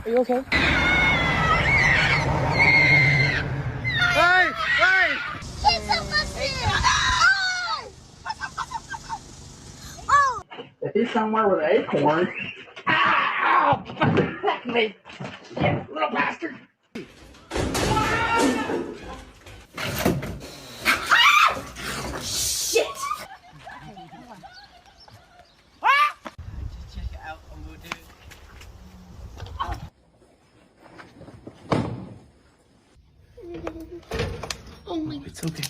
Are you okay? Hey! Hey! If he's somewhere with an acorn. Ow! Fuck me! Yeah, little bastard! Shit! Just check it out and we'll do it. Oh my, it's okay.